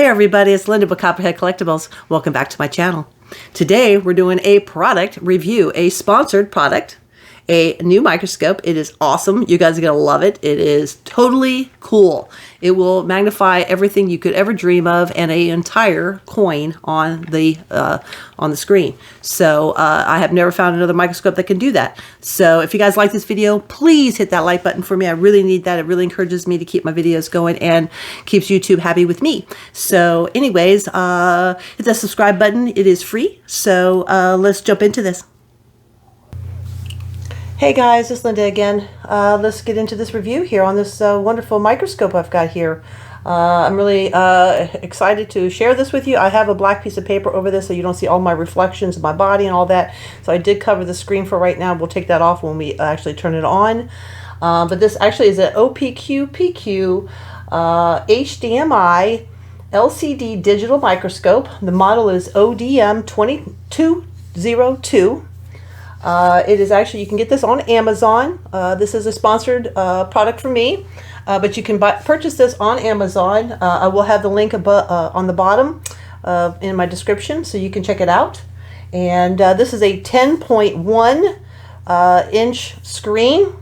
Hey everybody, it's Linda with Copperhead Collectibles. Welcome back to my channel. Today we're doing a product review, a sponsored product, a new microscope. It is awesome. You guys are going to love it. It is totally cool. It will magnify everything you could ever dream of and an entire coin on the screen. So I have never found another microscope that can do that. So if you guys like this video, please hit that like button for me. I really need that. It really encourages me to keep my videos going and keeps YouTube happy with me. So anyways, hit that subscribe button. It is free. So let's jump into this. Hey guys, it's Linda again. Let's get into this review here on this wonderful microscope I've got here. I'm really excited to share this with you. I have a black piece of paper over this so you don't see all my reflections of my body and all that. So I did cover the screen for right now. We'll take that off when we actually turn it on. But this actually is an Opqpq HDMI LCD digital microscope. The model is ODM2202. It is actually, you can get this on Amazon. This is a sponsored product for me, but you can purchase this on Amazon. I will have the link on the bottom in my description, so you can check it out. And this is a 10.1 inch screen.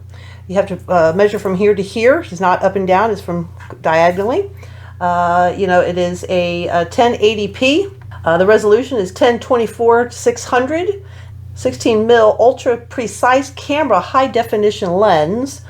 You have to measure from here to here. It's not up and down, it's from diagonally. You know, it is a 1080p. The resolution is 1024-600. 16 mil ultra precise camera high definition lens,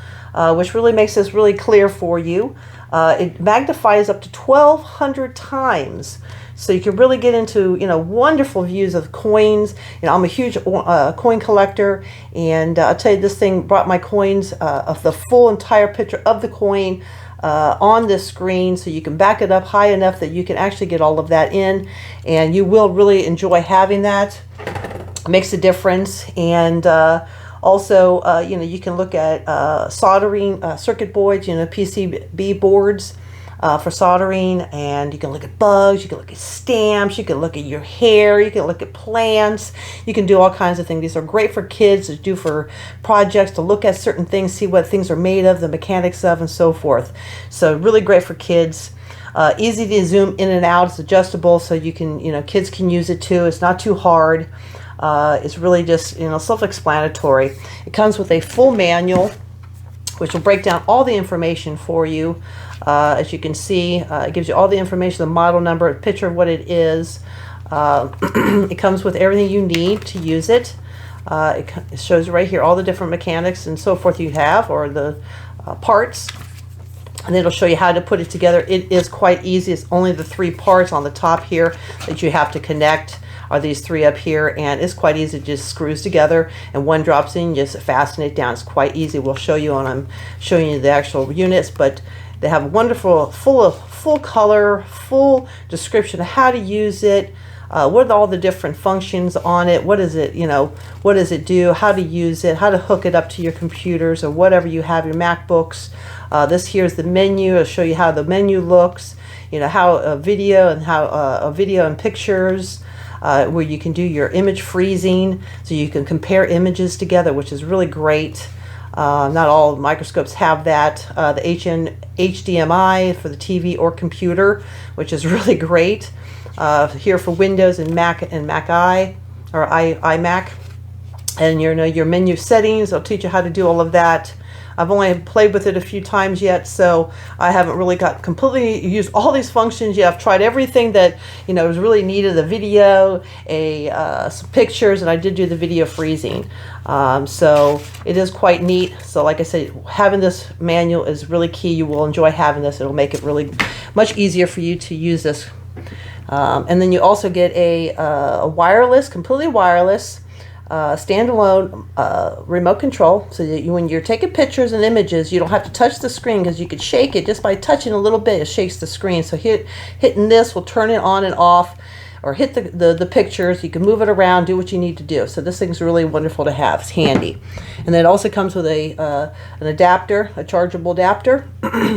which really makes this really clear for you. It magnifies up to 1,200 times, so you can really get into, you know, wonderful views of coins. You know, I'm a huge coin collector, and I'll tell you, this thing brought my coins of the full entire picture of the coin on this screen, so you can back it up high enough that you can actually get all of that in, and you will really enjoy having that. Makes a difference. And also you know, you can look at soldering circuit boards, you know, PCB boards for soldering, and you can look at bugs, you can look at stamps, you can look at your hair, you can look at plants, you can do all kinds of things. These are great for kids to do for projects, to look at certain things, see what things are made of, the mechanics of, and so forth. So really great for kids. Easy to zoom in and out. It's adjustable, so you can, you know, kids can use it too. It's not too hard. It's really just, you know, self-explanatory. It comes with a full manual, which will break down all the information for you. As you can see, it gives you all the information, the model number, a picture of what it is. It comes with everything you need to use it. It shows right here all the different mechanics and so forth you have, or the parts. And it'll show you how to put it together. It is quite easy. It's only the 3 parts on the top here that you have to connect. Are these 3 up here, and it's quite easy. It just screws together, and one drops in, you just fasten it down. It's quite easy. We'll show you when I'm showing you the actual units, but they have a wonderful full color, full description of how to use it, what are all the different functions on it, what is it, you know, what does it do, how to use it, how to hook it up to your computers or whatever you have, your MacBooks. This here's the menu. I'll show you how the menu looks, you know, how a video and pictures. Where you can do your image freezing, so you can compare images together, which is really great. Not all microscopes have that. The HDMI for the TV or computer, which is really great. Here for Windows and Mac or iMac. And your menu settings, I'll teach you how to do all of that. I've only played with it a few times yet, so I haven't really got completely used all these functions yet. I've tried everything that, you know, was really needed, the video, some pictures, and I did do the video freezing. So it is quite neat. So like I said, having this manual is really key. You will enjoy having this. It'll make it really much easier for you to use this. And then you also get a wireless, completely wireless, standalone remote control, so that when you're taking pictures and images, you don't have to touch the screen, because you could shake it just by touching a little bit. It shakes the screen, so hitting this will turn it on and off, or hit the pictures. You can move it around, do what you need to do. So this thing's really wonderful to have. It's handy. And then it also comes with an adapter, a chargeable adapter,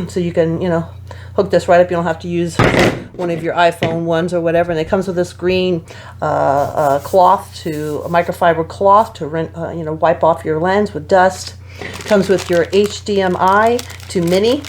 so you can, you know, hook this right up. You don't have to use one of your iPhone ones or whatever. And it comes with this green cloth, a microfiber cloth to you know, wipe off your lens with dust. It comes with your HDMI to mini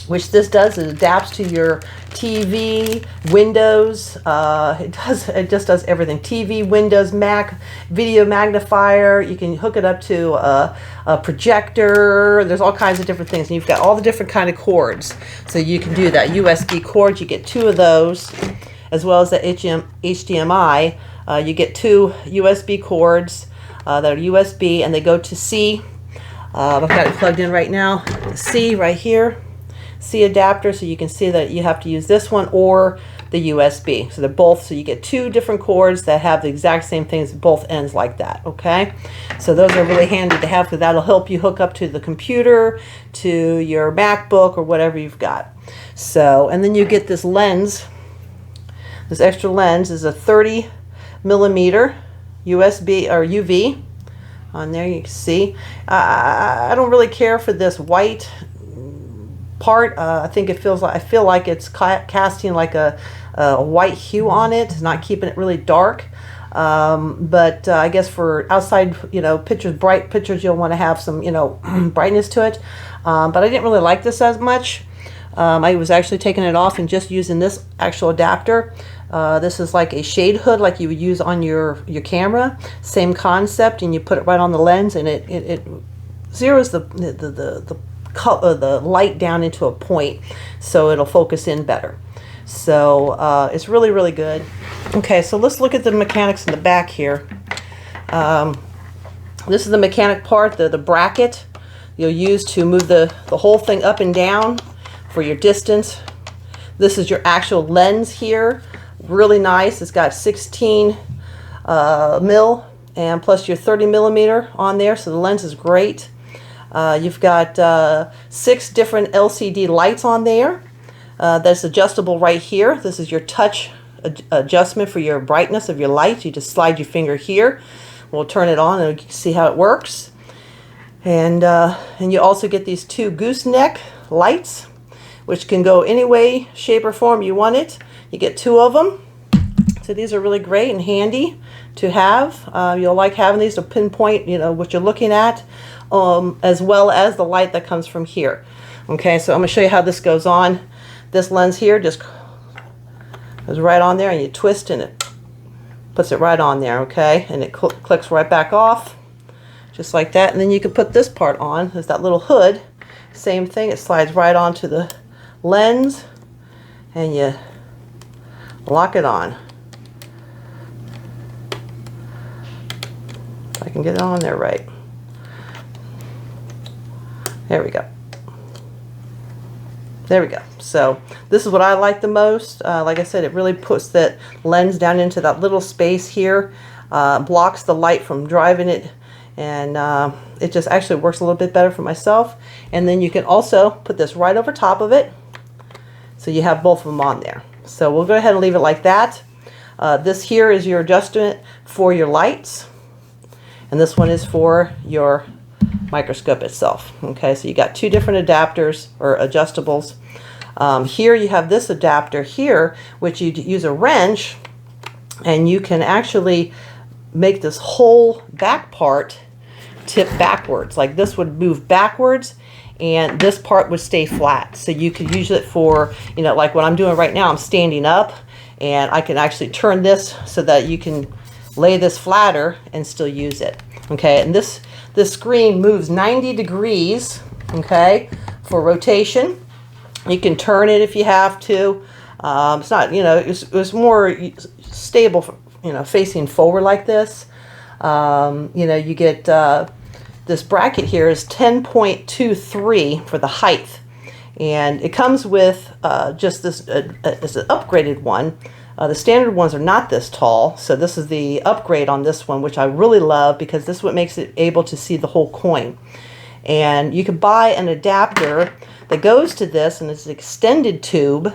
which this does, it adapts to your TV, Windows. It just does everything. TV, Windows, Mac, video magnifier. You can hook it up to a projector. There's all kinds of different things. And you've got all the different kind of cords. So you can do that. USB cords, you get 2 of those, as well as the HDMI. You get 2 USB cords that are USB, and they go to C. I've got it plugged in right now. C right here. C adapter, so you can see that you have to use this one or the USB. So they're both, so you get 2 different cords that have the exact same things at both ends like that, okay? So those are really handy to have, because that'll help you hook up to the computer, to your MacBook, or whatever you've got. So, and then you get this lens. This extra lens is a 30 millimeter USB or UV. On there you can see. I don't really care for this white part. I think it feels like, I feel like it's casting like a white hue on it. It's not keeping it really dark. But I guess for outside, you know, pictures, bright pictures, you'll want to have some, you know, brightness to it. But I didn't really like this as much. I was actually taking it off and just using this actual adapter. This is like a shade hood like you would use on your camera. Same concept, and you put it right on the lens, and it zeroes the light down into a point, so it'll focus in better. So it's really, really good. Okay, so let's look at the mechanics in the back here. This is the mechanic part, the bracket you'll use to move the whole thing up and down for your distance. This is your actual lens here. Really nice. It's got 16 mil and plus your 30 millimeter on there, so the lens is great. You've got 6 different LCD lights on there. That's adjustable right here. This is your touch adjustment for your brightness of your light. You just slide your finger here. We'll turn it on and see how it works. And you also get these 2 gooseneck lights, which can go any way, shape, or form you want it. You get 2 of them. So these are really great and handy to have. You'll like having these to pinpoint, you know, what you're looking at, as well as the light that comes from here. Okay, so I'm going to show you how this goes on. This lens here just goes right on there, and you twist and it puts it right on there, okay? And it clicks right back off, just like that. And then you can put this part on. There's that little hood. Same thing. It slides right onto the lens, and you lock it on. If I can get it on there right. There we go. There we go. So this is what I like the most. Like I said, it really puts that lens down into that little space here, blocks the light from driving it, and it just actually works a little bit better for myself. And then you can also put this right over top of it, so you have both of them on there. So we'll go ahead and leave it like that. This here is your adjustment for your lights, and this one is for your microscope itself. Okay, so you got 2 different adapters or adjustables. Here you have this adapter here, which you use a wrench, and you can actually make this whole back part tip backwards. Like this would move backwards, and this part would stay flat. So you could use it for, you know, like what I'm doing right now. I'm standing up, and I can actually turn this so that you can lay this flatter and still use it. Okay, and this screen moves 90 degrees, okay, for rotation. You can turn it if you have to. It's not, you know, it's more stable, you know, facing forward like this. You know, you get this bracket here is 10.23 for the height, and it comes with just this it's an upgraded one. The standard ones are not this tall, so this is the upgrade on this one, which I really love because this is what makes it able to see the whole coin. And you can buy an adapter that goes to this, and it's an extended tube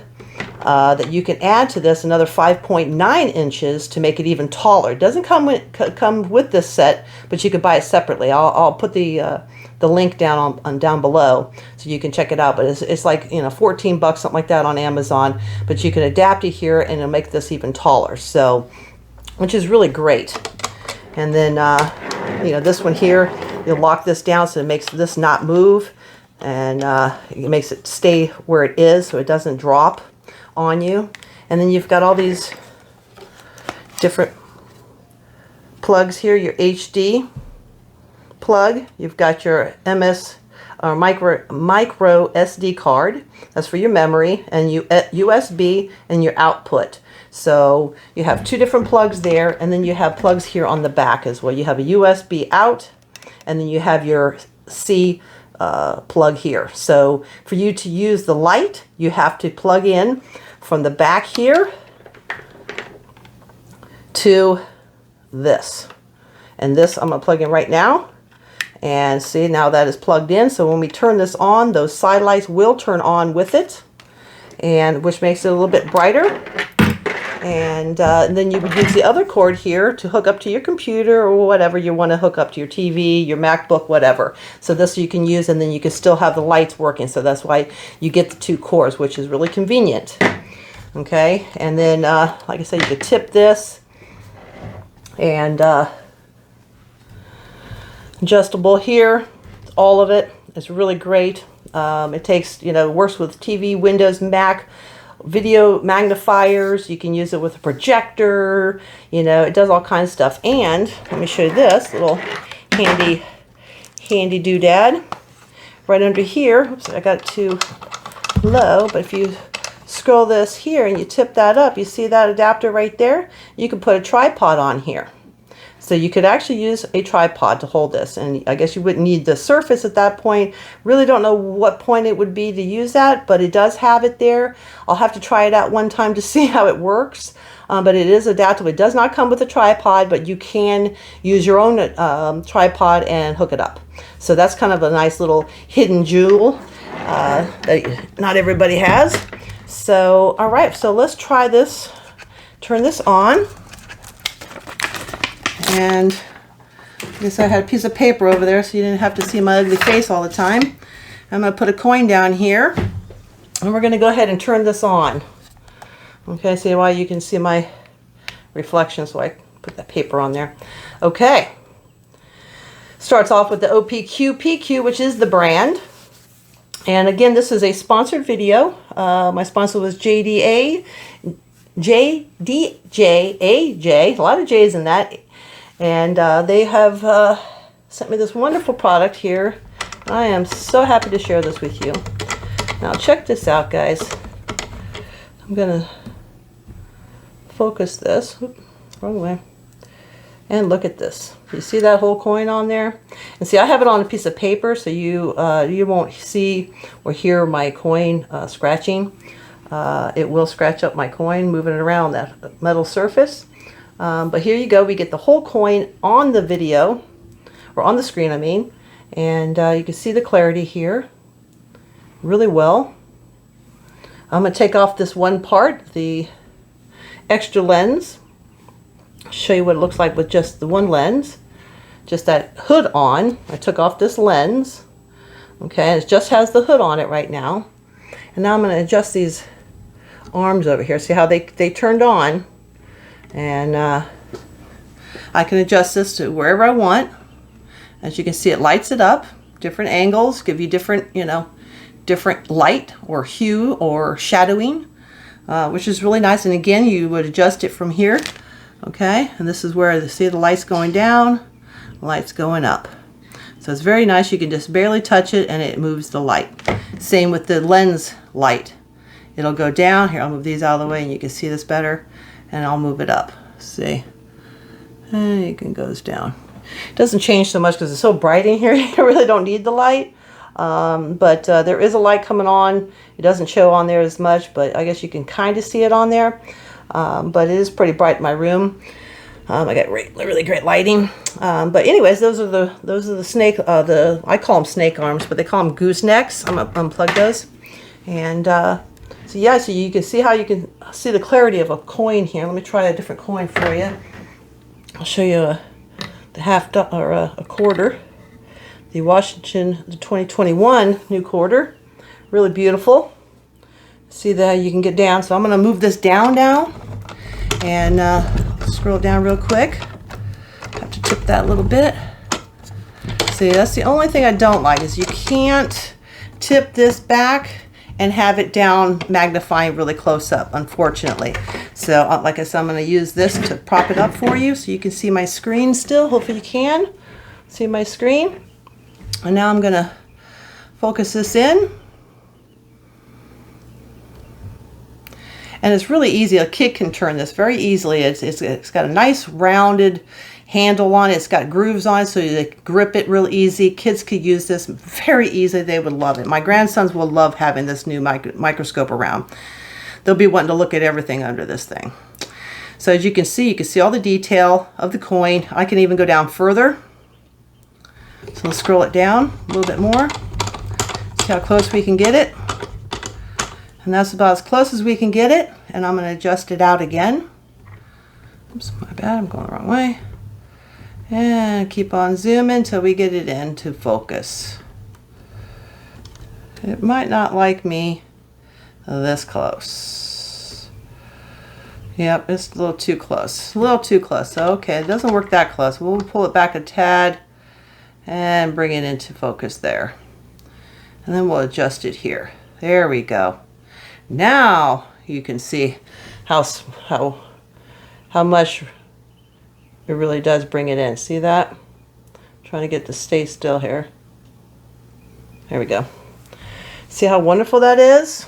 that you can add to this another 5.9 inches to make it even taller. It doesn't come with this set, but you can buy it separately. I'll put the link down down below so you can check it out. But it's like, you know, 14 bucks, something like that on Amazon. But you can adapt it here, and it'll make this even taller. So, which is really great. And then you know, this one here, you'll lock this down so it makes this not move. and it makes it stay where it is so it doesn't drop on you. And then you've got all these different plugs here, your HD plug, you've got your MS or micro SD card, that's for your memory, and USB and your output. So you have two different plugs there, and then you have plugs here on the back as well. You have a USB out, and then you have your C plug here. So for you to use the light, you have to plug in from the back here to this. And this I'm going to plug in right now. And see, now that is plugged in. So when we turn this on, those side lights will turn on with it, and which makes it a little bit brighter. And then you would use the other cord here to hook up to your computer or whatever you want to hook up to, your TV, your MacBook, whatever. So this you can use, and then you can still have the lights working. So that's why you get the two cords, which is really convenient. Okay, and then like I said, you could tip this, and adjustable here, all of it. It's really great. It takes, works with TV, Windows, Mac, video magnifiers. You can use it with a projector. It does all kinds of stuff. And let me show you this little handy doodad right under here. Oops, I got it too low, but if you scroll this here and you tip that up, you see that adapter right there? You can put a tripod on here. So you could actually use a tripod to hold this, and I guess you wouldn't need the surface at that point. Really don't know what point it would be to use that, but it does have it there. I'll have to try it out one time to see how it works, but it is adaptable. It does not come with a tripod, but you can use your own tripod and hook it up. So that's kind of a nice little hidden jewel that not everybody has. So, all right, so let's try this. Turn this on. And I guess I had a piece of paper over there so you didn't have to see my ugly face all the time. I'm going to put a coin down here, and we're going to go ahead and turn this on. Okay, see why you can see my reflection, so I put that paper on there. Okay. Starts off with the Opqpq, which is the brand. And again, this is a sponsored video. My sponsor was JDAJ, a lot of J's in that. And they have sent me this wonderful product here. I am so happy to share this with you. Now check this out, guys. I'm going to focus this. Oops, wrong way. And look at this. You see that whole coin on there? And see, I have it on a piece of paper, so you won't see or hear my coin scratching. It will scratch up my coin, moving it around that metal surface. But here you go. We get the whole coin on the video, or on the screen, I mean. And you can see the clarity here really well. I'm going to take off this one part, the extra lens. Show you what it looks like with just the one lens. Just that hood on. I took off this lens. Okay, it just has the hood on it right now. And now I'm going to adjust these arms over here. See how they turned on? And I can adjust this to wherever I want. As you can see, it lights it up. Different angles give you different, different light or hue or shadowing, which is really nice. And again, you would adjust it from here. Okay, and this is where you see the lights going down, lights going up. So it's very nice. You can just barely touch it and it moves the light. Same with the lens light. It'll go down. Here, I'll move these out of the way and you can see this better. And I'll move it up. See? And it goes down. It doesn't change so much because it's so bright in here. You really don't need the light. But there is a light coming on. It doesn't show on there as much, but I guess you can kind of see it on there. But it is pretty bright in my room. I got really great lighting. But anyways, those are the snake. I call them snake arms, but they call them goosenecks. I'm gonna unplug those. And so yeah, so you can see how you can see the clarity of a coin here. Let me try a different coin for you. I'll show you the a quarter. The Washington, the 2021 new quarter. Really beautiful. See that you can get down. So I'm going to move this down now and scroll down real quick. Have to tip that a little bit. See, that's the only thing I don't like is you can't tip this back and have it down magnifying really close up, unfortunately. So like I said, I'm going to use this to prop it up for you so you can see my screen still. Hopefully you can see my screen. And now I'm going to focus this in. And it's really easy. A kid can turn this very easily. It's got a nice rounded handle on it. It's got grooves on it so you grip it real easy. Kids could use this very easily. They would love it. My grandsons will love having this new microscope around. They'll be wanting to look at everything under this thing. So as you can see all the detail of the coin. I can even go down further. So let's scroll it down a little bit more. See how close we can get it. And that's about as close as we can get it. And I'm going to adjust it out again. Oops, my bad, I'm going the wrong way. And keep on zooming until we get it into focus. It might not like me this close. Yep, it's a little too close. A little too close. So, okay, it doesn't work that close. We'll pull it back a tad and bring it into focus there. And then we'll adjust it here. There we go. Now you can see how much it really does bring it in. See that? I'm trying to get to stay still here. There we go. See how wonderful that is?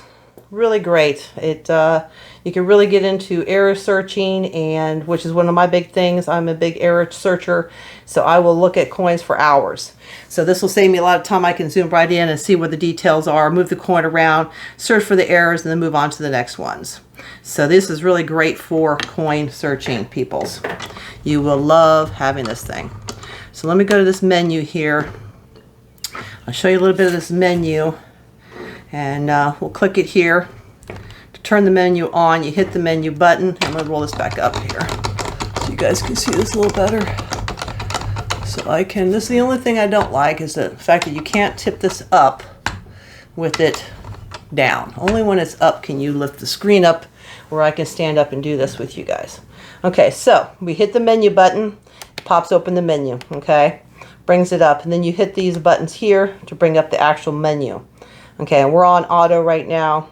Really great. You can really get into error searching, and which is one of my big things. I'm a big error searcher, so I will look at coins for hours. So this will save me a lot of time. I can zoom right in and see where the details are, move the coin around, search for the errors, and then move on to the next ones. So this is really great for coin searching, peoples. You will love having this thing. So let me go to this menu here. I'll show you a little bit of this menu, and we'll click it here. To turn the menu on, you hit the menu button. I'm going to roll this back up here so you guys can see this a little better. So I can, this is the only thing I don't like, is the fact that you can't tip this up with it down. Only when it's up can you lift the screen up where I can stand up and do this with you guys. Okay, so we hit the menu button, it pops open the menu, okay? Brings it up, and then you hit these buttons here to bring up the actual menu. Okay, and we're on auto right now.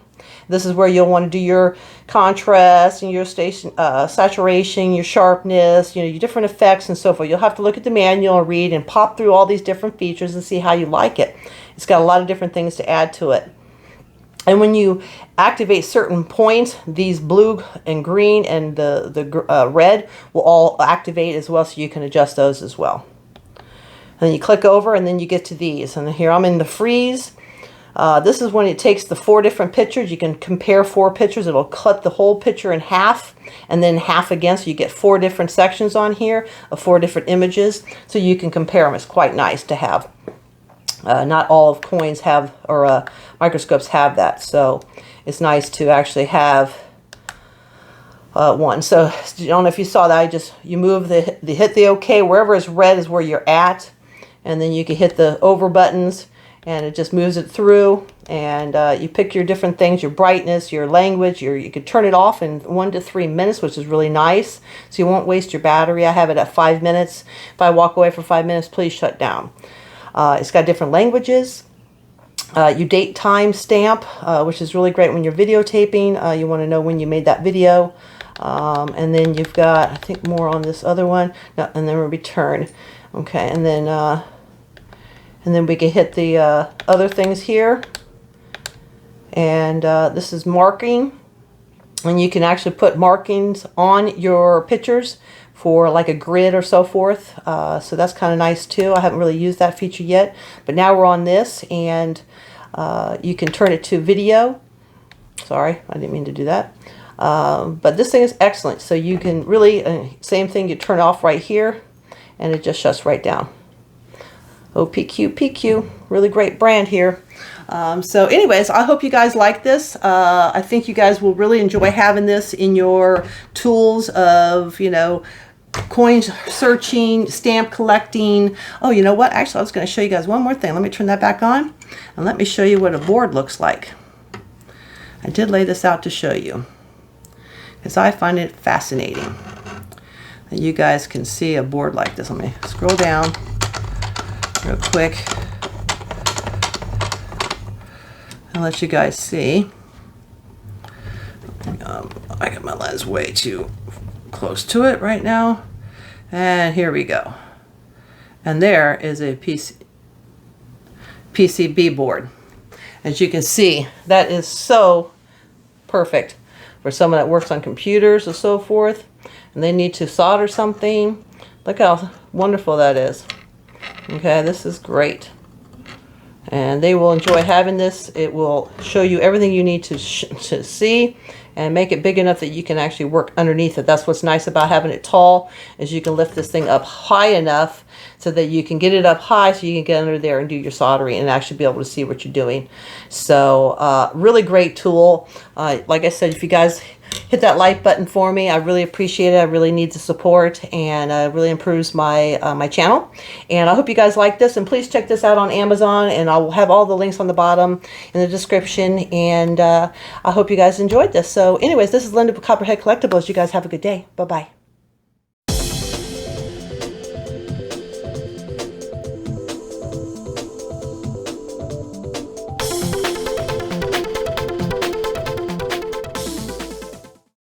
This is where you'll want to do your contrast and your saturation, your sharpness, you know, your different effects and so forth. You'll have to look at the manual and read and pop through all these different features and see how you like it. It's got a lot of different things to add to it. And when you activate certain points, these blue and green and the red will all activate as well, so you can adjust those as well. And then you click over, and then you get to these. And here I'm in the freeze. This is when it takes the 4 different pictures. You can compare 4 pictures. It'll cut the whole picture in half and then half again. So you get 4 different sections on here of 4 different images. So you can compare them. It's quite nice to have. Not all of coins have, or microscopes have that. So it's nice to actually have one. So I don't know if you saw that. You move hit the OK. Wherever is red is where you're at. And then you can hit the over buttons, and it just moves it through, and you pick your different things, your brightness, your language. You could turn it off in 1 to 3 minutes, which is really nice, so you won't waste your battery. I have it at 5 minutes. If I walk away for 5 minutes, please shut down. It's got different languages. You date time stamp, which is really great when you're videotaping. You want to know when you made that video. And then you've got, I think, more on this other one. No, and then return. Okay, and then we can hit the other things here. And this is marking. And you can actually put markings on your pictures for like a grid or so forth. So that's kind of nice too. I haven't really used that feature yet. But now we're on this, and you can turn it to video. Sorry, I didn't mean to do that. But this thing is excellent. So you can really, same thing, you turn it off right here, and it just shuts right down. Opqpq, really great brand here. So anyways, I hope you guys like this. I think you guys will really enjoy having this in your tools of, you know, coin searching, stamp collecting. Oh, you know what? Actually, I was going to show you guys one more thing. Let me turn that back on, and let me show you what a board looks like. I did lay this out to show you, because I find it fascinating that you guys can see a board like this. Let me scroll down real quick. I'll let you guys see. I got my lens way too close to it right now. And here we go. And there is a PCB board. As you can see, that is so perfect for someone that works on computers and so forth, and they need to solder something. Look how wonderful that is. Okay, this is great. And they will enjoy having this. It will show you everything you need to see and make it big enough that you can actually work underneath it. That's what's nice about having it tall, is you can lift this thing up high enough so that you can get it up high so you can get under there and do your soldering and actually be able to see what you're doing. So really great tool. Like I said, if you guys hit that like button for me, I really appreciate it. I really need the support, and it really improves my my channel. And I hope you guys like this, and please check this out on Amazon, and I'll have all the links on the bottom in the description. And I hope you guys enjoyed this. So anyways, this is Linda with Copperhead Collectibles. You guys have a good day. Bye-bye.